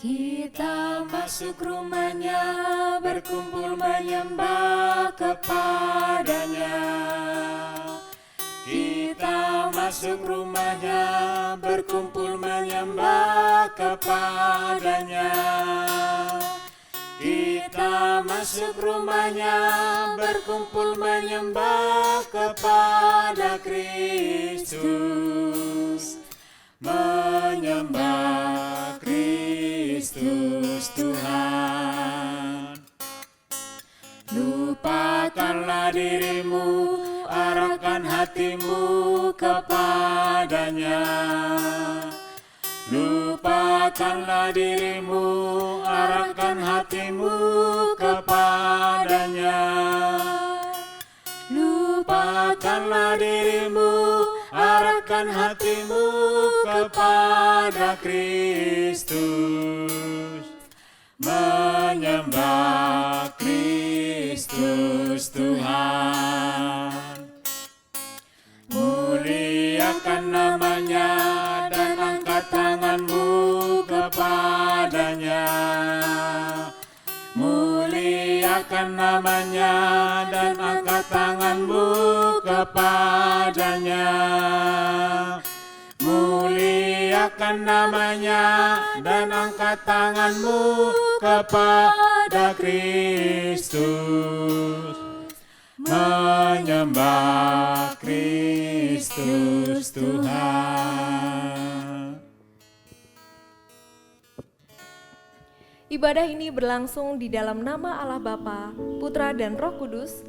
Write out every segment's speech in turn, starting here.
Kita masuk rumahnya, berkumpul menyembah kepadanya. Kita masuk rumahnya, berkumpul menyembah kepadanya. Kita masuk rumahnya, berkumpul menyembah kepada Kristus. Menyembah Kristus Tuhan. Lupakanlah dirimu, arahkan hatimu kepadanya. Lupakanlah dirimu, arahkan hatimu kepadanya. Lupakanlah dirimu, arahkan hatimu kepada Kristus. Menyembah Kristus Tuhan. Muliakan namanya dan angkat tanganmu kepadanya. Muliakan namanya dan angkat tanganmu kepadanya. Muliakan namanya dan angkat tanganmu kepada Kristus. Menyembah Kristus Tuhan. Ibadah ini berlangsung di dalam nama Allah Bapa, Putra dan Roh Kudus.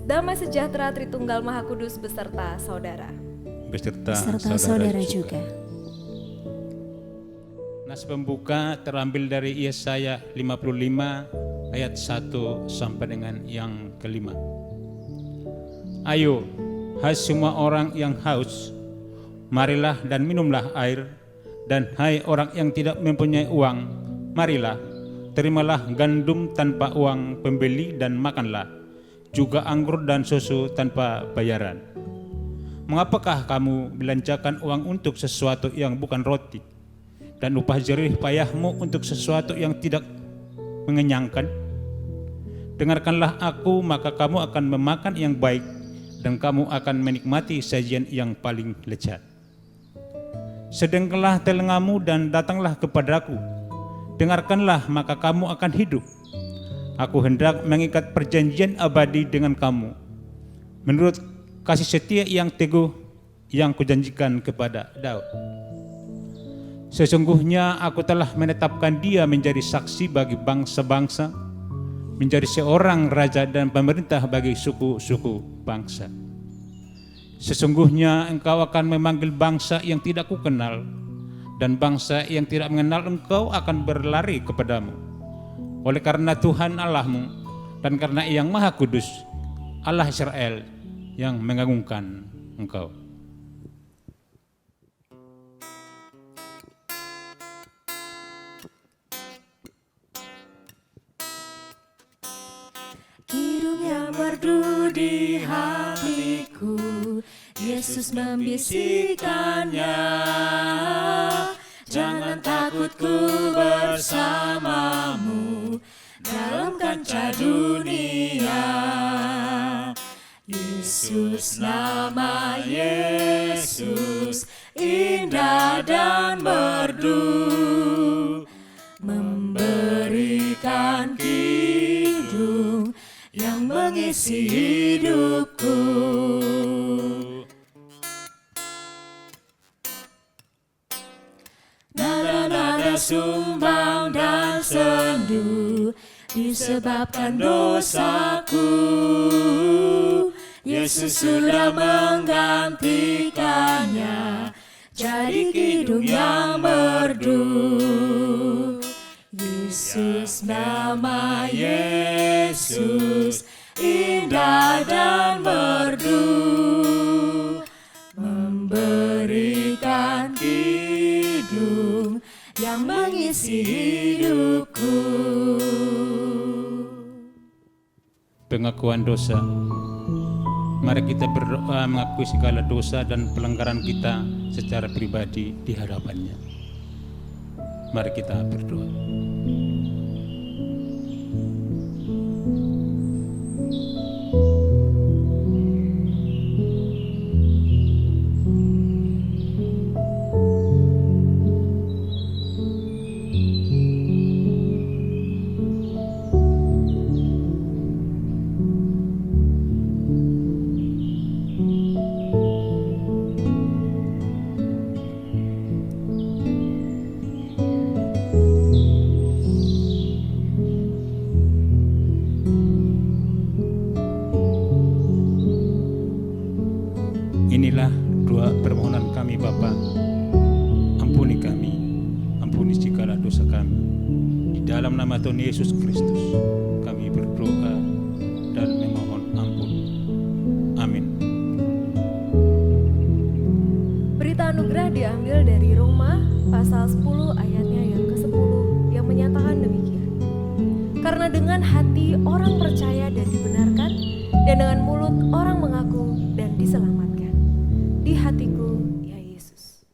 Damai sejahtera Tritunggal Maha Kudus beserta saudara. Beserta saudara juga. Nas pembuka terambil dari Yesaya 55 ayat 1 sampai dengan yang kelima. Ayo, hai semua orang yang haus, marilah dan minumlah air. Dan hai orang yang tidak mempunyai uang, marilah, terimalah gandum tanpa uang pembeli dan makanlah, juga anggur dan susu tanpa bayaran. Mengapakah kamu belanjakan uang untuk sesuatu yang bukan roti, dan upah jerih payahmu untuk sesuatu yang tidak mengenyangkan? Dengarkanlah aku, maka kamu akan memakan yang baik, dan kamu akan menikmati sajian yang paling lezat. Sedengkanlah telingamu dan datanglah kepadaku. Dengarkanlah, maka kamu akan hidup. Aku hendak mengikat perjanjian abadi dengan kamu, menurut kasih setia yang teguh yang kujanjikan kepada Daud. Sesungguhnya aku telah menetapkan dia menjadi saksi bagi bangsa-bangsa, menjadi seorang raja dan pemerintah bagi suku-suku bangsa. Sesungguhnya engkau akan memanggil bangsa yang tidak kukenal, dan bangsa yang tidak mengenal engkau akan berlari kepadamu. Oleh karena Tuhan Allahmu dan karena Yang Maha Kudus, Allah Israel, yang mengagungkan engkau. Kidung yang merdu di hatiku, Yesus membisikkannya. Jangan takut, ku bersamamu dalam kancah dunia. Yesus, nama Yesus indah dan merdu, memberikan kidung yang mengisi hidupku. Nada-nada sumbang dan sendu disebabkan dosaku. Yesus sudah menggantikannya jadi kidung yang merdu. Yesus, nama Yesus indah dan merdu, memberikan kidung yang mengisi hidupku. Pengakuan dosa. Mari kita berdoa mengakui segala dosa dan pelanggaran kita secara pribadi di hadapannya. Mari kita berdoa. Inilah doa permohonan kami Bapa. Ampuni kami, ampuni segala dosa kami. Di dalam nama Tuhan Yesus Kristus kami berdoa dan memohon ampun. Amin. Berita anugerah diambil dari Roma pasal 10 ayatnya yang ke-10 yang menyatakan demikian. Karena dengan hati orang percaya dan dibenarkan, dan dengan mulut orang mengaku dan diselamatkan. Di hatiku, ya Yesus.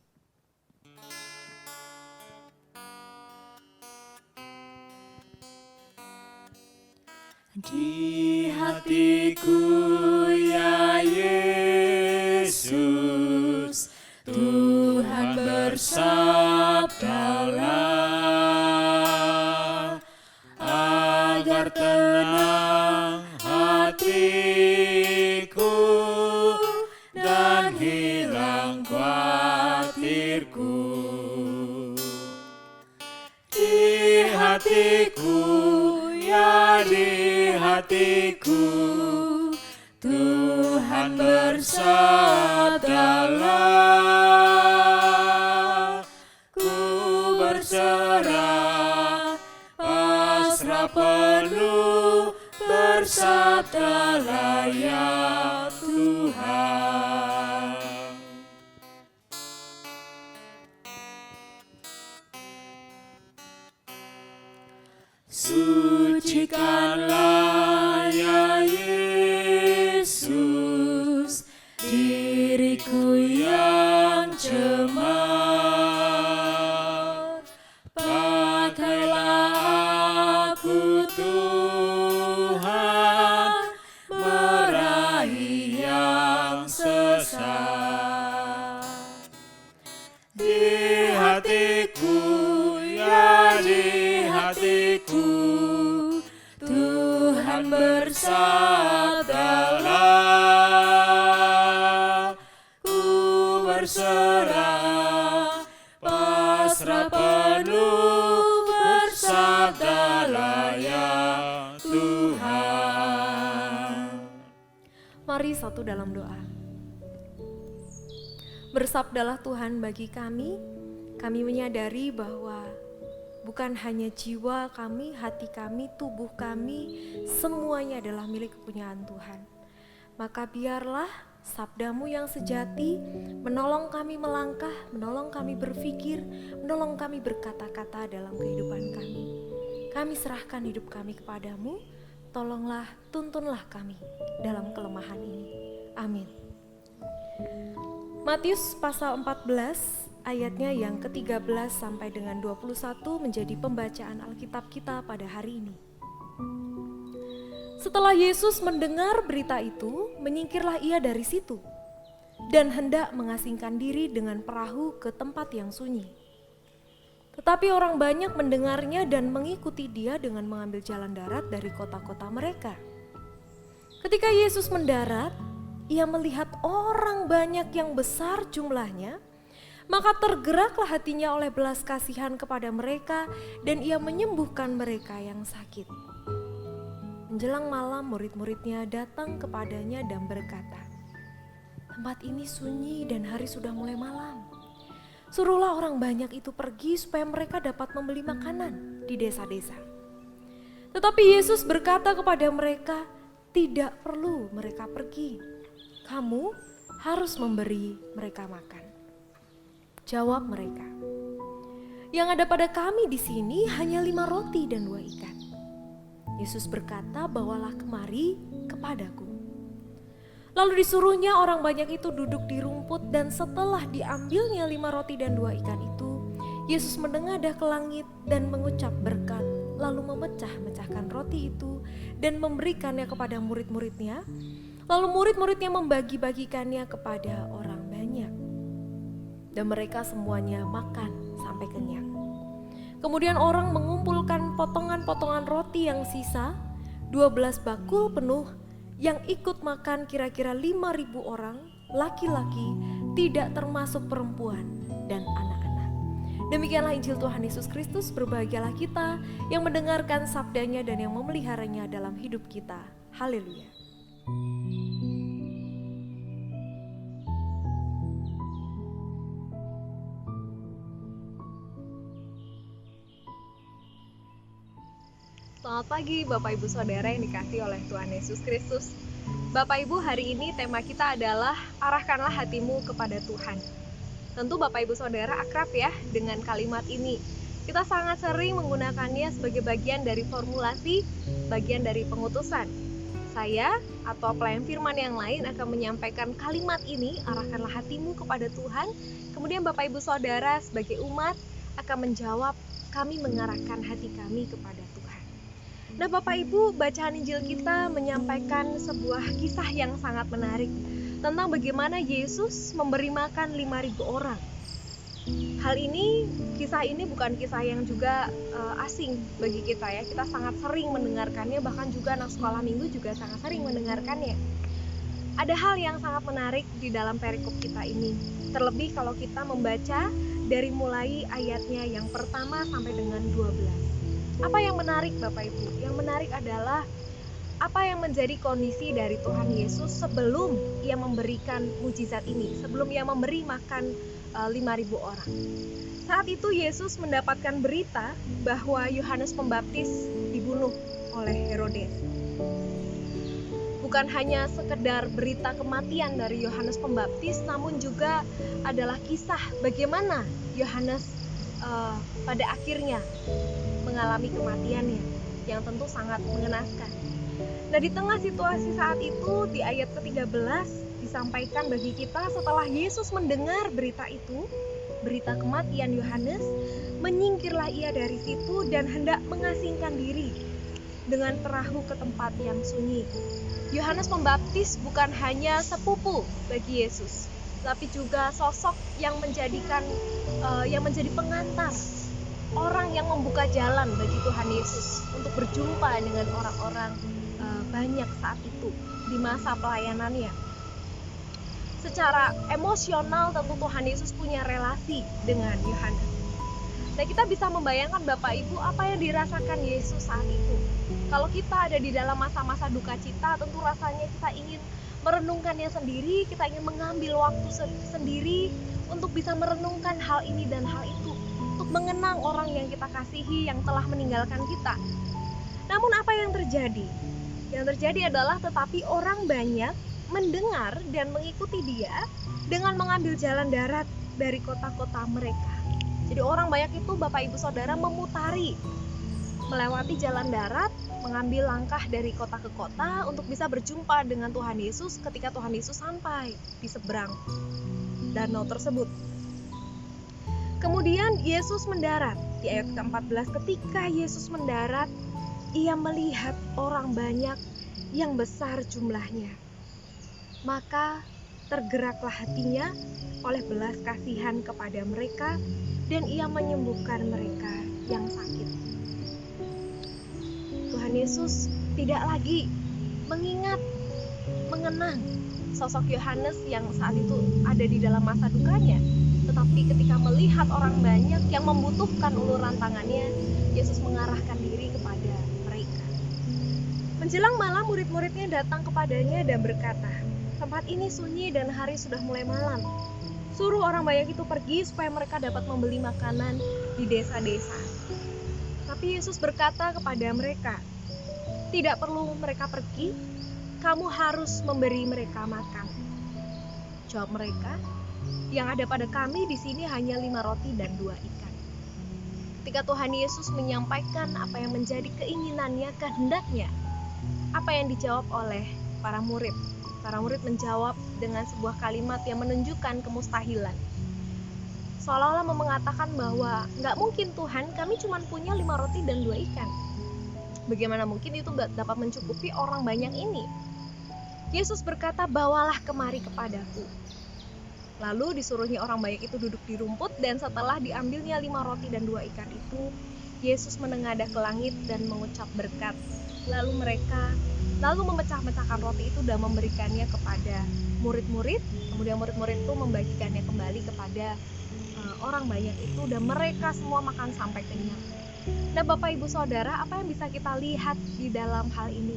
Di hatiku, ya Yesus, Tuhan bersabdalah, agar tenang hatiku dan hilang khawatirku. Di hatiku, ya di hatiku, Tuhan bersabdalah, ku berserah, pasrah penuh, bersabdalah ya Tuhan. Sucikanlah ya Yesus diriku yang cemar, pakailah aku Tuhan meraih yang sesat. Di hatiku, ya di hatiku, Tuhan bersabdalah, ku berserah, pasrah penuh, bersabdalah ya Tuhan. Mari satu dalam doa. Bersabdalah Tuhan bagi kami menyadari bahwa bukan hanya jiwa kami, hati kami, tubuh kami, semuanya adalah milik kepunyaan Tuhan. Maka biarlah sabdamu yang sejati menolong kami melangkah, menolong kami berpikir, menolong kami berkata-kata dalam kehidupan kami. Kami serahkan hidup kami kepadamu, tolonglah, tuntunlah kami dalam kelemahan ini. Amin. Matius pasal 14 ayatnya yang ke-13 sampai dengan 21 menjadi pembacaan Alkitab kita pada hari ini. Setelah Yesus mendengar berita itu, menyingkirlah ia dari situ dan hendak mengasingkan diri dengan perahu ke tempat yang sunyi. Tetapi orang banyak mendengarnya dan mengikuti dia dengan mengambil jalan darat dari kota-kota mereka. Ketika Yesus mendarat, ia melihat orang banyak yang besar jumlahnya, maka tergeraklah hatinya oleh belas kasihan kepada mereka dan ia menyembuhkan mereka yang sakit. Menjelang malam murid-muridnya datang kepadanya dan berkata, "Tempat ini sunyi dan hari sudah mulai malam. Suruhlah orang banyak itu pergi supaya mereka dapat membeli makanan di desa-desa." Tetapi Yesus berkata kepada mereka, "Tidak perlu mereka pergi. Kamu harus memberi mereka makan." Jawab mereka, "Yang ada pada kami di sini hanya 5 roti dan 2 ikan. Yesus berkata, "Bawalah kemari kepadaku." Lalu disuruhnya orang banyak itu duduk di rumput, dan setelah diambilnya 5 roti dan 2 ikan itu, Yesus menengadah ke langit dan mengucap berkat, lalu memecah-mecahkan roti itu dan memberikannya kepada murid-muridnya. Lalu murid-muridnya membagi-bagikannya kepada orang banyak. Dan mereka semuanya makan sampai kenyang. Kemudian orang mengumpulkan potongan-potongan roti yang sisa, 12 bakul penuh, yang ikut makan kira-kira 5.000 orang, laki-laki, tidak termasuk perempuan dan anak-anak. Demikianlah Injil Tuhan Yesus Kristus. Berbahagialah kita yang mendengarkan sabdanya dan yang memeliharanya dalam hidup kita. Haleluya. Selamat pagi Bapak Ibu Saudara yang dikasihi oleh Tuhan Yesus Kristus. Bapak Ibu, hari ini tema kita adalah arahkanlah hatimu kepada Tuhan. Tentu Bapak Ibu Saudara akrab ya dengan kalimat ini. Kita sangat sering menggunakannya sebagai bagian dari formulasi, bagian dari pengutusan. Saya atau pelayan firman yang lain akan menyampaikan kalimat ini, arahkanlah hatimu kepada Tuhan. Kemudian Bapak Ibu Saudara sebagai umat akan menjawab, kami mengarahkan hati kami kepada Tuhan. Nah Bapak Ibu, bacaan Injil kita menyampaikan sebuah kisah yang sangat menarik tentang bagaimana Yesus memberi makan 5.000 orang. Hal ini, kisah ini bukan kisah yang juga asing bagi kita ya. Kita sangat sering mendengarkannya, bahkan juga anak sekolah minggu juga sangat sering mendengarkannya. Ada hal yang sangat menarik di dalam perikop kita ini. Terlebih kalau kita membaca dari mulai ayatnya yang pertama sampai dengan 12. Apa yang menarik Bapak Ibu? Yang menarik adalah apa yang menjadi kondisi dari Tuhan Yesus sebelum Ia memberikan mujizat ini, sebelum Ia memberi makan 5.000 orang. Saat itu Yesus mendapatkan berita bahwa Yohanes Pembaptis dibunuh oleh Herodes. Bukan hanya sekedar berita kematian dari Yohanes Pembaptis, namun juga adalah kisah bagaimana Yohanes pada akhirnya mengalami kematiannya yang tentu sangat mengenaskan. Nah di tengah situasi saat itu di ayat ke-13 disampaikan bagi kita setelah Yesus mendengar berita itu, berita kematian Yohanes, menyingkirlah ia dari situ dan hendak mengasingkan diri dengan perahu ke tempat yang sunyi. Yohanes Pembaptis bukan hanya sepupu bagi Yesus, tapi juga sosok yang menjadi pengantar, orang yang membuka jalan bagi Tuhan Yesus untuk berjumpa dengan orang-orang banyak saat itu di masa pelayanannya. Secara emosional tentu Tuhan Yesus punya relasi dengan Yohanes. Nah kita bisa membayangkan Bapak Ibu apa yang dirasakan Yesus saat itu. Kalau kita ada di dalam masa-masa duka cita, tentu rasanya kita ingin merenungkannya sendiri, kita ingin mengambil waktu sendiri untuk bisa merenungkan hal ini dan hal itu, untuk mengenang orang yang kita kasihi yang telah meninggalkan kita. Namun apa yang terjadi? Yang terjadi adalah tetapi orang banyak mendengar dan mengikuti dia dengan mengambil jalan darat dari kota-kota mereka. Jadi orang banyak itu Bapak Ibu Saudara memutari, melewati jalan darat, mengambil langkah dari kota ke kota untuk bisa berjumpa dengan Tuhan Yesus ketika Tuhan Yesus sampai di seberang danau tersebut. Kemudian Yesus mendarat. Di ayat ke-14, ketika Yesus mendarat, ia melihat orang banyak yang besar jumlahnya. Maka tergeraklah hatinya oleh belas kasihan kepada mereka, dan ia menyembuhkan mereka yang sakit. Tuhan Yesus tidak lagi mengenang sosok Yohanes yang saat itu ada di dalam masa dukanya, tetapi ketika melihat orang banyak yang membutuhkan uluran tangannya, Yesus mengarahkan diri kepada mereka. Menjelang malam, murid-muridnya datang kepadanya dan berkata, tempat ini sunyi dan hari sudah mulai malam. Suruh orang banyak itu pergi supaya mereka dapat membeli makanan di desa-desa. Tapi Yesus berkata kepada mereka, tidak perlu mereka pergi, kamu harus memberi mereka makan. Jawab mereka, yang ada pada kami di sini hanya 5 roti dan 2 ikan. Ketika Tuhan Yesus menyampaikan apa yang menjadi keinginannya, kehendaknya, apa yang dijawab oleh para murid? Para murid menjawab dengan sebuah kalimat yang menunjukkan kemustahilan. seolah-olah mengatakan bahwa nggak mungkin Tuhan, kami cuma punya 5 roti dan 2 ikan. Bagaimana mungkin itu nggak dapat mencukupi orang banyak ini? Yesus berkata, bawalah kemari kepadaku. Lalu disuruhnya orang banyak itu duduk di rumput, dan setelah diambilnya 5 roti dan 2 ikan itu, Yesus menengadah ke langit dan mengucap berkat. Lalu memecah-mecahkan roti itu dan memberikannya kepada murid-murid. Kemudian murid-murid itu membagikannya kembali kepada orang banyak itu, dan mereka semua makan sampai kenyang. Nah, Bapak Ibu Saudara, apa yang bisa kita lihat di dalam hal ini?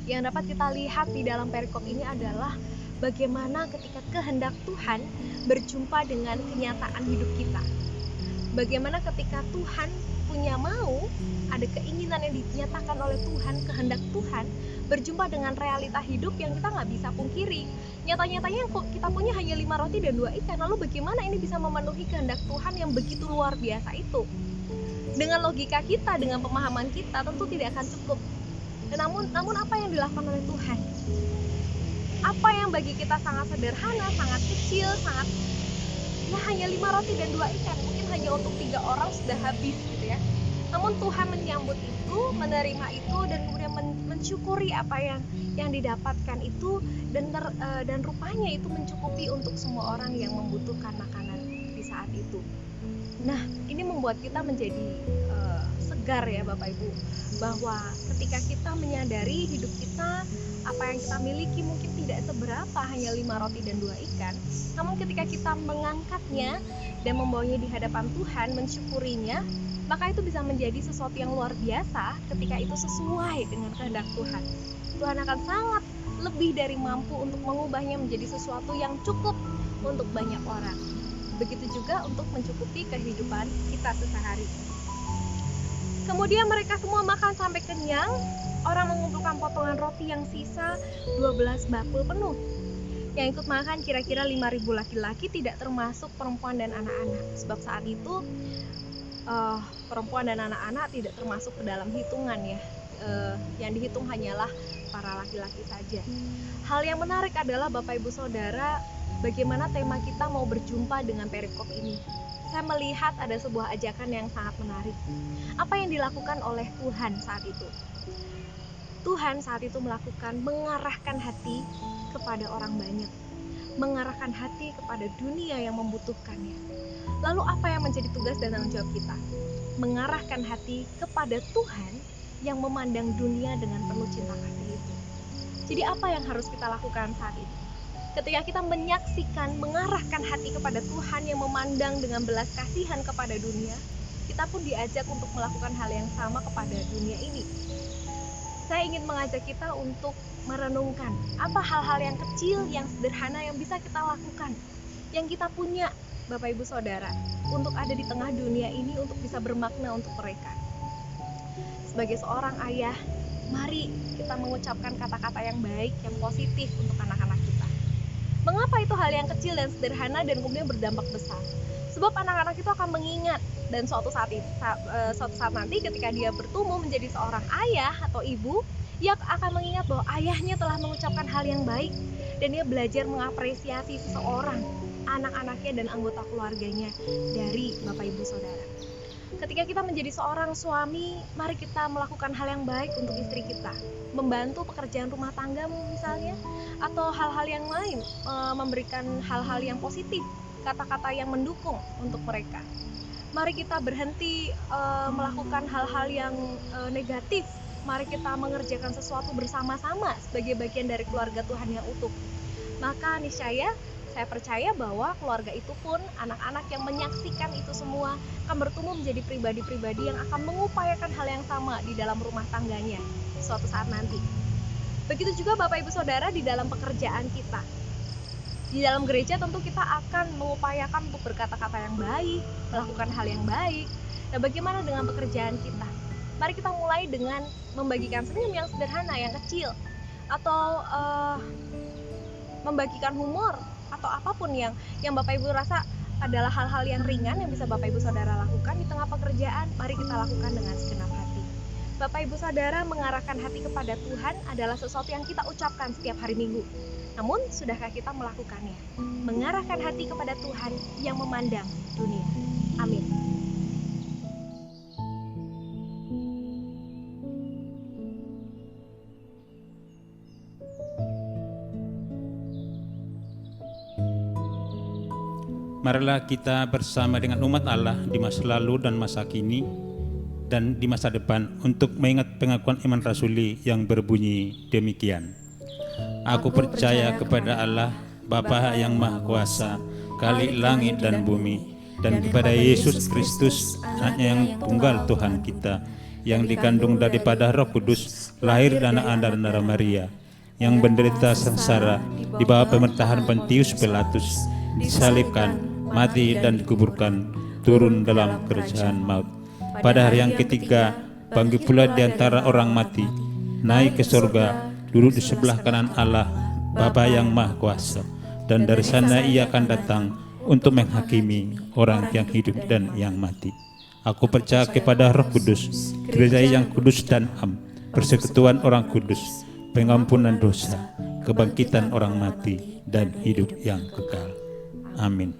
Yang dapat kita lihat di dalam perikop ini adalah bagaimana ketika kehendak Tuhan berjumpa dengan kenyataan hidup kita. Bagaimana ketika Tuhan punya mau, ada keinginan yang dinyatakan oleh Tuhan, kehendak Tuhan berjumpa dengan realita hidup yang kita nggak bisa pungkiri. Nyata-nyatanya kok kita punya hanya 5 roti dan 2 ikan, lalu bagaimana ini bisa memenuhi kehendak Tuhan yang begitu luar biasa itu? Dengan logika kita, dengan pemahaman kita, tentu tidak akan cukup. Namun apa yang dilakukan oleh Tuhan? Apa yang bagi kita sangat sederhana, sangat kecil, sangat hanya 5 roti dan 2 ikan, mungkin hanya untuk 3 orang sudah habis gitu ya. Namun Tuhan menyambut itu, menerima itu, dan kemudian mensyukuri apa yang didapatkan itu, dan rupanya itu mencukupi untuk semua orang yang membutuhkan makanan di saat itu. Nah, ini membuat kita menjadi segar ya Bapak Ibu, bahwa ketika kita menyadari hidup kita, apa yang kita miliki mungkin tidak seberapa, hanya 5 roti dan 2 ikan, namun ketika kita mengangkatnya dan membawanya di hadapan Tuhan, mensyukurinya, maka itu bisa menjadi sesuatu yang luar biasa ketika itu sesuai dengan kehendak Tuhan. Tuhan akan sangat lebih dari mampu untuk mengubahnya menjadi sesuatu yang cukup untuk banyak orang. Begitu juga untuk mencukupi kehidupan kita sehari. Kemudian mereka semua makan sampai kenyang. Orang mengumpulkan potongan roti yang sisa 12 bakul penuh. Yang ikut makan kira-kira 5.000 laki-laki, tidak termasuk perempuan dan anak-anak. Sebab saat itu perempuan dan anak-anak tidak termasuk ke dalam hitungan ya. Yang dihitung hanyalah para laki-laki saja. Hal yang menarik adalah Bapak Ibu Saudara, bagaimana tema kita mau berjumpa dengan perikop ini. Saya melihat ada sebuah ajakan yang sangat menarik. Apa yang dilakukan oleh Tuhan saat itu? Tuhan saat itu mengarahkan hati kepada orang banyak, mengarahkan hati kepada dunia yang membutuhkannya. Lalu apa yang menjadi tugas dan tanggung jawab kita? Mengarahkan hati kepada Tuhan yang memandang dunia dengan penuh cinta kasih itu. Jadi apa yang harus kita lakukan saat itu? Ketika kita menyaksikan, mengarahkan hati kepada Tuhan yang memandang dengan belas kasihan kepada dunia, kita pun diajak untuk melakukan hal yang sama kepada dunia ini. Saya ingin mengajak kita untuk merenungkan apa hal-hal yang kecil, yang sederhana yang bisa kita lakukan, yang kita punya, Bapak Ibu Saudara, untuk ada di tengah dunia ini, untuk bisa bermakna untuk mereka. Sebagai seorang ayah, mari kita mengucapkan kata-kata yang baik, yang positif untuk anak-anak kita. Mengapa itu hal yang kecil dan sederhana dan kemudian berdampak besar? Sebab anak-anak itu akan mengingat, dan suatu saat nanti ketika dia bertumbuh menjadi seorang ayah atau ibu, ia akan mengingat bahwa ayahnya telah mengucapkan hal yang baik, dan dia belajar mengapresiasi seseorang, anak-anaknya dan anggota keluarganya dari Bapak Ibu Saudara. Ketika kita menjadi seorang suami, mari kita melakukan hal yang baik untuk istri kita, membantu pekerjaan rumah tangga misalnya, atau hal-hal yang lain, memberikan hal-hal yang positif, kata-kata yang mendukung untuk mereka. Mari kita berhenti melakukan hal-hal yang negatif. Mari kita mengerjakan sesuatu bersama-sama sebagai bagian dari keluarga Tuhan yang utuh. Maka niscaya saya percaya bahwa keluarga itu pun, anak-anak yang menyaksikan itu semua akan bertumbuh menjadi pribadi-pribadi yang akan mengupayakan hal yang sama di dalam rumah tangganya suatu saat nanti. Begitu juga Bapak Ibu Saudara di dalam pekerjaan kita. Di dalam gereja tentu kita akan mengupayakan untuk berkata-kata yang baik, melakukan hal yang baik. Nah, bagaimana dengan pekerjaan kita? Mari kita mulai dengan membagikan senyum yang sederhana, yang kecil, atau membagikan humor, atau apapun yang Bapak Ibu rasa adalah hal-hal yang ringan yang bisa Bapak Ibu Saudara lakukan di tengah pekerjaan. Mari kita lakukan dengan segenap hati. Bapak Ibu Saudara, mengarahkan hati kepada Tuhan adalah sesuatu yang kita ucapkan setiap hari Minggu. Namun, sudahkah kita melakukannya? Mengarahkan hati kepada Tuhan yang memandang dunia. Amin. Marilah kita bersama dengan umat Allah di masa lalu dan masa kini dan di masa depan untuk mengingat pengakuan iman rasuli yang berbunyi demikian. Aku percaya kepada Allah, Bapa yang Maha Kuasa, Khalik langit dan bumi, dan kepada Yesus Kristus, anaknya yang tunggal Tuhan kita, yang dikandung daripada Roh Kudus, lahir dan anak dari Maria, yang menderita sengsara di bawah pemerintahan Pontius Pilatus, disalibkan, mati dan dikuburkan, turun dalam kerajaan maut. Pada hari yang ketiga, bangkit pula di antara orang mati, naik ke surga, duduk di sebelah kanan Allah, Bapa yang Maha Kuasa, dan dari sana ia akan datang untuk menghakimi orang yang hidup dan yang mati. Aku percaya kepada Roh Kudus, gereja yang kudus dan am, persekutuan orang kudus, pengampunan dosa, kebangkitan orang mati, dan hidup yang kekal. Amin.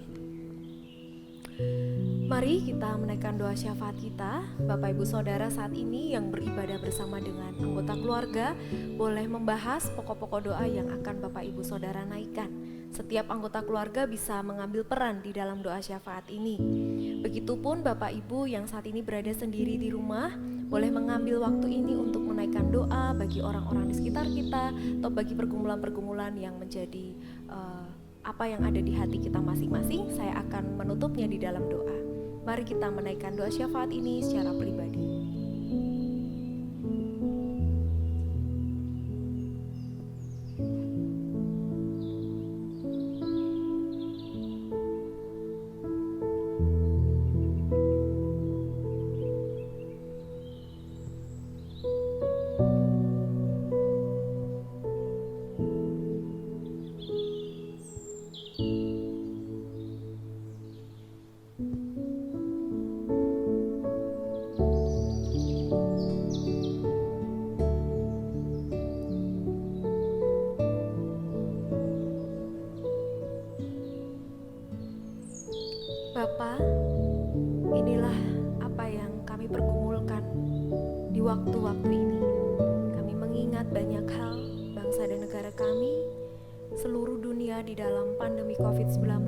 Mari kita menaikkan doa syafaat kita. Bapak Ibu Saudara saat ini yang beribadah bersama dengan anggota keluarga boleh membahas pokok-pokok doa yang akan Bapak Ibu Saudara naikkan. Setiap anggota keluarga bisa mengambil peran di dalam doa syafaat ini. Begitupun Bapak Ibu yang saat ini berada sendiri di rumah, boleh mengambil waktu ini untuk menaikkan doa bagi orang-orang di sekitar kita atau bagi pergumulan-pergumulan yang menjadi apa yang ada di hati kita masing-masing. Saya akan menutupnya di dalam doa. Mari kita menaikkan doa syafaat ini secara pribadi. Bapa, inilah apa yang kami pergumulkan di waktu-waktu ini. Kami mengingat banyak hal bangsa dan negara kami, seluruh dunia di dalam pandemi COVID-19.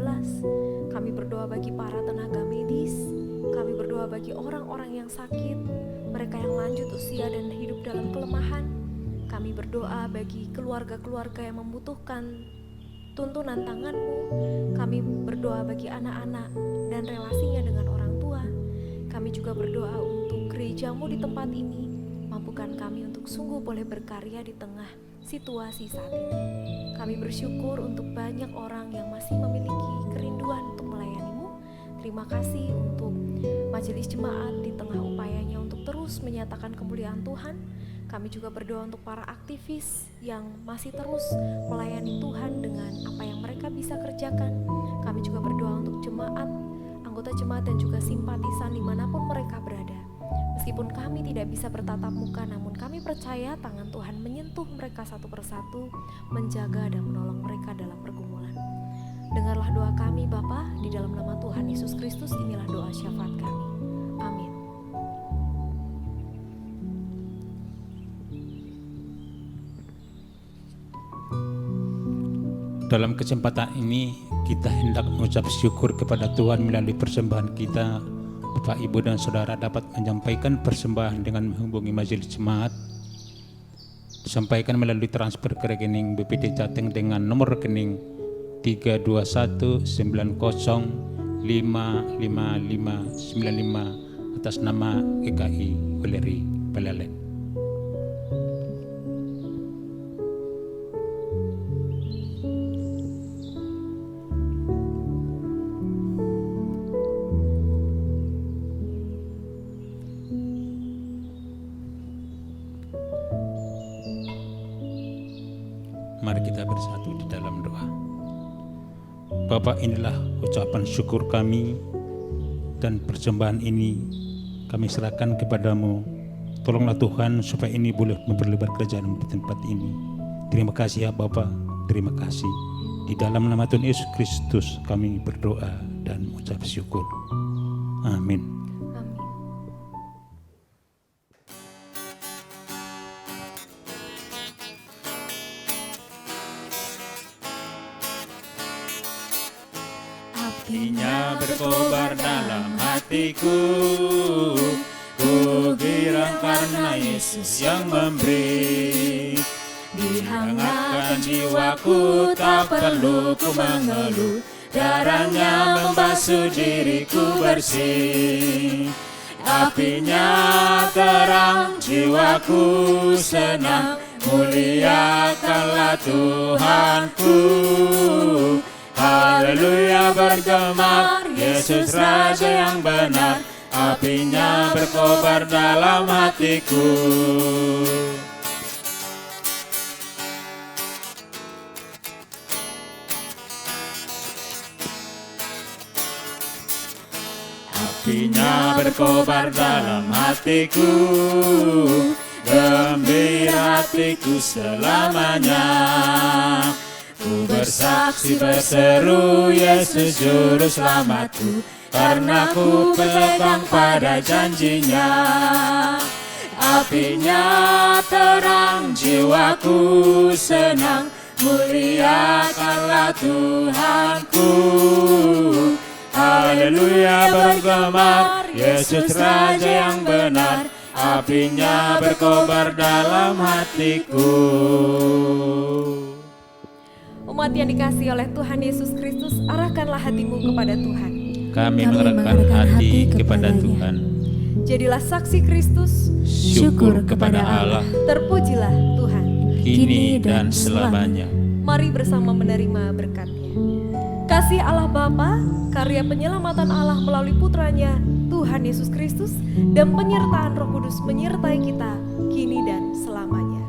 Kami berdoa bagi para tenaga medis, kami berdoa bagi orang-orang yang sakit, mereka yang lanjut usia dan hidup dalam kelemahan. Kami berdoa bagi keluarga-keluarga yang membutuhkan tuntunan tangan-Mu. Kami berdoa bagi anak-anak dan relasinya dengan orang tua. Kami juga berdoa untuk gereja-Mu di tempat ini. Mampukan kami untuk sungguh boleh berkarya di tengah situasi saat ini. Kami bersyukur untuk banyak orang yang masih memiliki kerinduan untuk melayani-Mu. Terima kasih untuk majelis jemaat di tengah upayanya untuk terus menyatakan kemuliaan Tuhan. Kami juga berdoa untuk para aktivis yang masih terus melayani Tuhan dengan apa yang mereka bisa kerjakan. Kami juga berdoa untuk jemaat, anggota jemaat dan juga simpatisan dimanapun mereka berada. Meskipun kami tidak bisa bertatap muka, namun kami percaya tangan Tuhan menyentuh mereka satu persatu, menjaga dan menolong mereka dalam pergumulan. Dengarlah doa kami Bapa, di dalam nama Tuhan Yesus Kristus inilah doa syafaat kami. Amin. Dalam kesempatan ini kita hendak mengucap syukur kepada Tuhan melalui persembahan kita. Bapak, Ibu dan Saudara dapat menyampaikan persembahan dengan menghubungi majelis jemaat. Disampaikan melalui transfer ke rekening BPD Jateng dengan nomor rekening 32190555595 atas nama GKI Weleri Pelalen. Mari kita bersatu di dalam doa. Bapa, inilah ucapan syukur kami dan persembahan ini kami serahkan kepadamu Tolonglah Tuhan supaya ini boleh memperlebar kerajaan di tempat ini. Terima kasih ya Bapa, terima kasih. Di dalam nama Tuhan Yesus Kristus kami berdoa dan mengucap syukur. Amin. Amin. Apinya berkobar dalam hatiku, ku girang karena Yesus yang memberi. Dihangatkan jiwaku, tak perlu ku mengeluh, darahnya membasuh diriku bersih. Apinya terang, jiwaku senang, muliakanlah Tuhanku. Haleluya bergema, Yesus Raja yang benar, apinya berkobar dalam hatiku. Apinya berkobar dalam hatiku, gembira hatiku selamanya. Ku bersaksi berseru, Yesus juru selamatku, karena ku pegang pada janjinya. Apinya terang, jiwaku senang, muliakanlah Tuhanku. Haleluya bergema, Yesus Raja yang benar, apinya berkobar dalam hatiku. Umat yang dikasihi oleh Tuhan Yesus Kristus, arahkanlah hatimu kepada Tuhan. Kami mengarahkan hati kepada Tuhan. Jadilah saksi Kristus, Syukur kepada Allah, terpujilah Tuhan. kini dan selamanya. Mari bersama menerima berkat-Nya. Kasih Allah Bapa, karya penyelamatan Allah melalui putranya, Tuhan Yesus Kristus, dan penyertaan Roh Kudus menyertai kita, kini dan selamanya.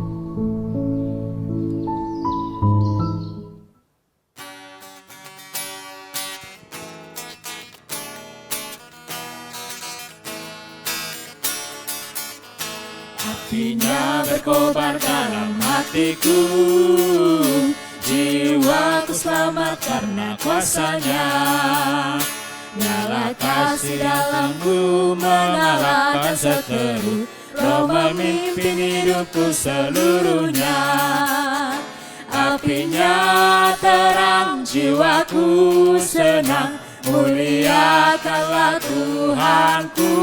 Apinya berkobar dalam hatiku, jiwaku selamat karena kuasanya. Nyala kasih dalamku mengalahkan seteru, Roh memimpin hidupku seluruhnya. Apinya terang, jiwaku senang, muliakanlah Tuhanku.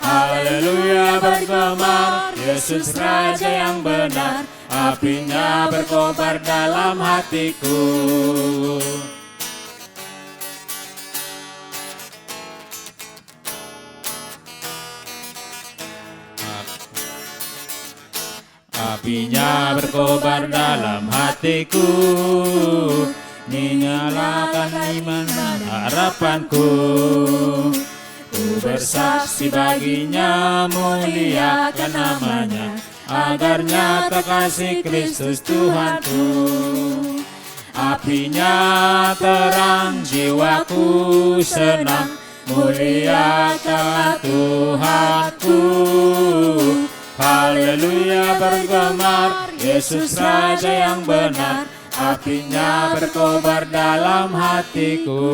Haleluya bergema, Yesus Raja yang benar, apinya berkobar dalam hatiku. Apinya berkobar dalam hatiku, nyalakan iman dan harapanku. Ku bersaksi baginya, muliakan namanya, agar nyata kasih Kristus Tuhanku. Apinya terang, jiwaku senang, muliakanlah Tuhanku. Haleluya bergema, Yesus Raja yang benar, apinya berkobar dalam hatiku.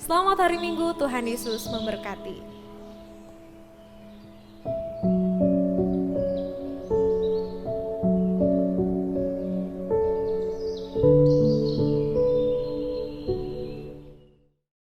Selamat hari Minggu, Tuhan Yesus memberkati.